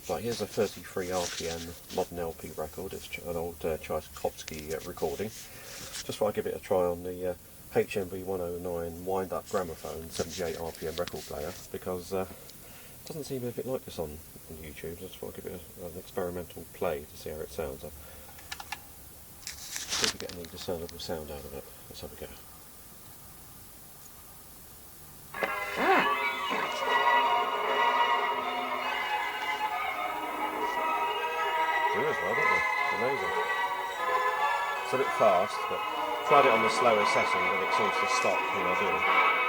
Right, here's a 33 RPM modern LP record. It's an old Tchaikovsky recording. Just thought I'd give it a try on the HMV 109 Windup Gramophone 78 RPM record player, because it doesn't seem a bit like this on YouTube. Just thought I'd give it an experimental play to see how it sounds. See if we get any discernible sound out of it. Let's have a go. Do as well, don't they? It's amazing. It's a bit fast, but tried it on the slower setting, but it seems to stop when I do.